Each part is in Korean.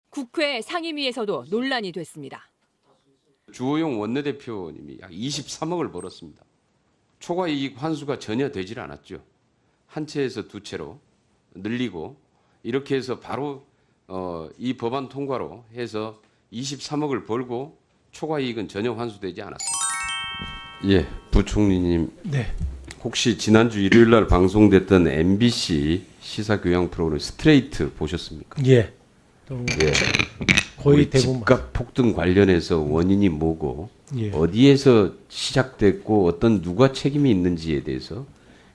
국회 상임위에서도 논란이 됐습니다. 주호영 원내대표님이 약 23억을 벌었습니다. 초과이익 환수가 전혀 되질 않았죠. 한 채에서 두 채로 늘리고 이렇게 해서 바로 이 법안 통과로 해서 23억을 벌고 초과이익은 전혀 환수되지 않았습니다. 예, 부총리님. 네. 혹시 지난주 일요일 날 방송됐던 MBC 시사교양 프로그램 스트레이트 보셨습니까? 예. 예. 거의 우리 대부분 집값 폭등 관련해서 원인이 뭐고 예. 어디에서 시작됐고 어떤 누가 책임이 있는지에 대해서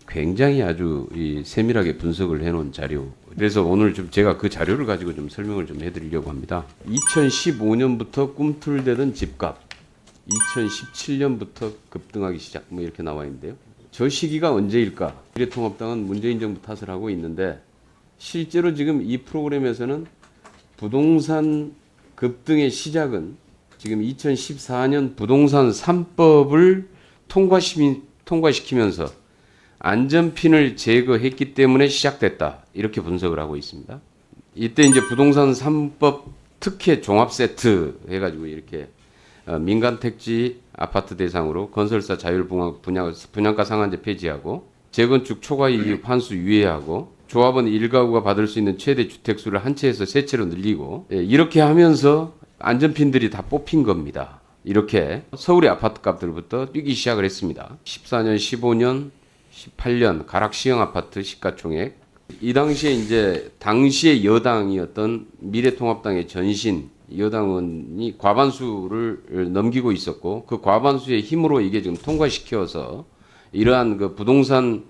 굉장히 아주 세밀하게 분석을 해놓은 자료. 그래서 오늘 좀 제가 그 자료를 가지고 좀 설명을 좀 해드리려고 합니다. 2015년부터 꿈틀대던 집값, 2017년부터 급등하기 시작. 뭐 이렇게 나와 있는데요. 저 시기가 언제일까? 미래통합당은 문재인 정부 탓을 하고 있는데 실제로 지금 이 프로그램에서는 부동산 급등의 시작은 지금 2014년 부동산 3법을 통과시키면서 안전핀을 제거했기 때문에 시작됐다. 이렇게 분석을 하고 있습니다. 이때 이제 부동산 3법 특혜 종합 세트 해가지고 이렇게 민간 택지 아파트 대상으로 건설사 자율 분양가 상한제 폐지하고 재건축 초과이익 환수 유예하고 조합원 1가구가 받을 수 있는 최대 주택수를 한 채에서 세 채로 늘리고 이렇게 하면서 안전핀들이 다 뽑힌 겁니다. 이렇게 서울의 아파트 값들부터 뛰기 시작을 했습니다. 14년, 15년, 18년 가락시형 아파트 시가총액. 이 당시에 이제 당시의 여당이었던 미래통합당의 전신 여당 의원이 과반수를 넘기고 있었고 그 과반수의 힘으로 이게 지금 통과시켜서 이러한 그 부동산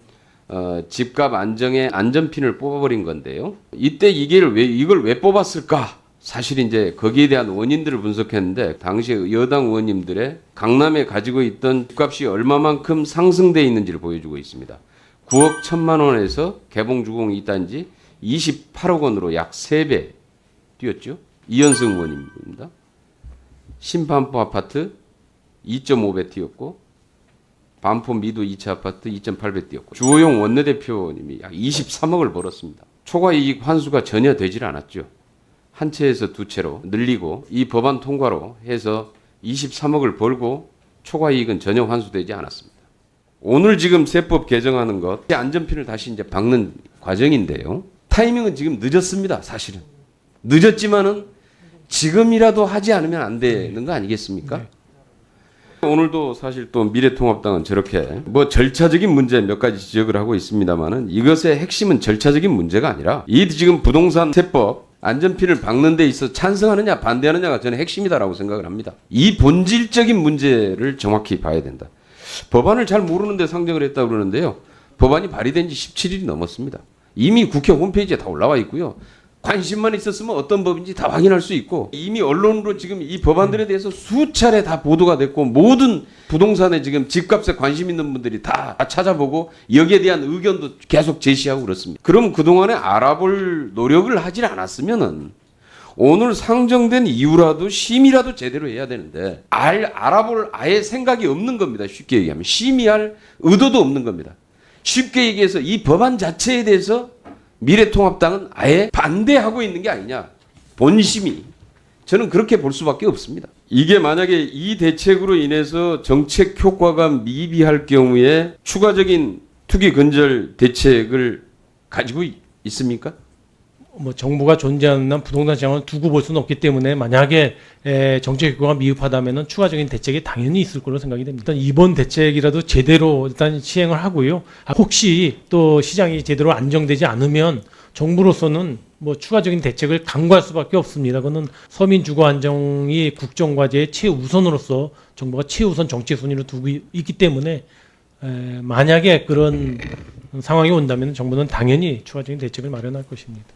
집값 안정의 안전핀을 뽑아버린 건데요. 이때 이걸 왜 뽑았을까? 사실 이제 거기에 대한 원인들을 분석했는데 당시 여당 의원님들의 강남에 가지고 있던 집값이 얼마만큼 상승돼 있는지를 보여주고 있습니다. 9억 1천만 원에서 개봉주공 2단지 28억 원으로 약 3배 뛰었죠. 이현승 의원입니다. 신반포 아파트 2.5배 뛰었고 반포 미도 2차 아파트 2.8배 뛰었고 주호영 원내대표님이 약 23억을 벌었습니다. 초과이익 환수가 전혀 되질 않았죠. 한 채에서 두 채로 늘리고 이 법안 통과로 해서 23억을 벌고 초과이익은 전혀 환수되지 않았습니다. 오늘 지금 세법 개정하는 것 안전핀을 다시 이제 박는 과정인데요. 타이밍은 지금 늦었습니다. 사실은 늦었지만은 지금이라도 하지 않으면 안 되는 거 아니겠습니까? 네. 오늘도 사실 또 미래통합당은 저렇게 뭐 절차적인 문제 몇 가지 지적을 하고 있습니다만은 이것의 핵심은 절차적인 문제가 아니라 이 지금 부동산 세법 안전핀을 박는 데 있어 찬성하느냐 반대하느냐가 저는 핵심이다라고 생각을 합니다. 이 본질적인 문제를 정확히 봐야 된다. 법안을 잘 모르는데 상정을 했다고 그러는데요. 법안이 발의된 지 17일이 넘었습니다. 이미 국회 홈페이지에 다 올라와 있고요. 관심만 있었으면 어떤 법인지 다 확인할 수 있고 이미 언론으로 지금 이 법안들에 대해서 수차례 다 보도가 됐고 모든 부동산에 지금 집값에 관심 있는 분들이 다 찾아보고 여기에 대한 의견도 계속 제시하고 그렇습니다. 그럼 그동안에 알아볼 노력을 하질 않았으면은 오늘 상정된 이유라도 심의라도 제대로 해야 되는데 알아볼 아예 생각이 없는 겁니다. 쉽게 얘기하면 심의할 의도도 없는 겁니다. 쉽게 얘기해서 이 법안 자체에 대해서 미래통합당은 아예 반대하고 있는 게 아니냐. 본심이. 저는 그렇게 볼 수밖에 없습니다. 이게 만약에 이 대책으로 인해서 정책 효과가 미비할 경우에 추가적인 투기 근절 대책을 가지고 있습니까? 뭐 정부가 존재하는 한 부동산 시장을 두고 볼 수는 없기 때문에 만약에 정책 효과가 미흡하다면은 추가적인 대책이 당연히 있을 걸로 생각이 됩니다. 일단 이번 대책이라도 제대로 일단 시행을 하고요. 혹시 또 시장이 제대로 안정되지 않으면 정부로서는 뭐 추가적인 대책을 강구할 수밖에 없습니다. 그거는 서민 주거 안정이 국정과제의 최우선으로서 정부가 최우선 정책 순위로 두고 있기 때문에 만약에 그런 상황이 온다면 정부는 당연히 추가적인 대책을 마련할 것입니다.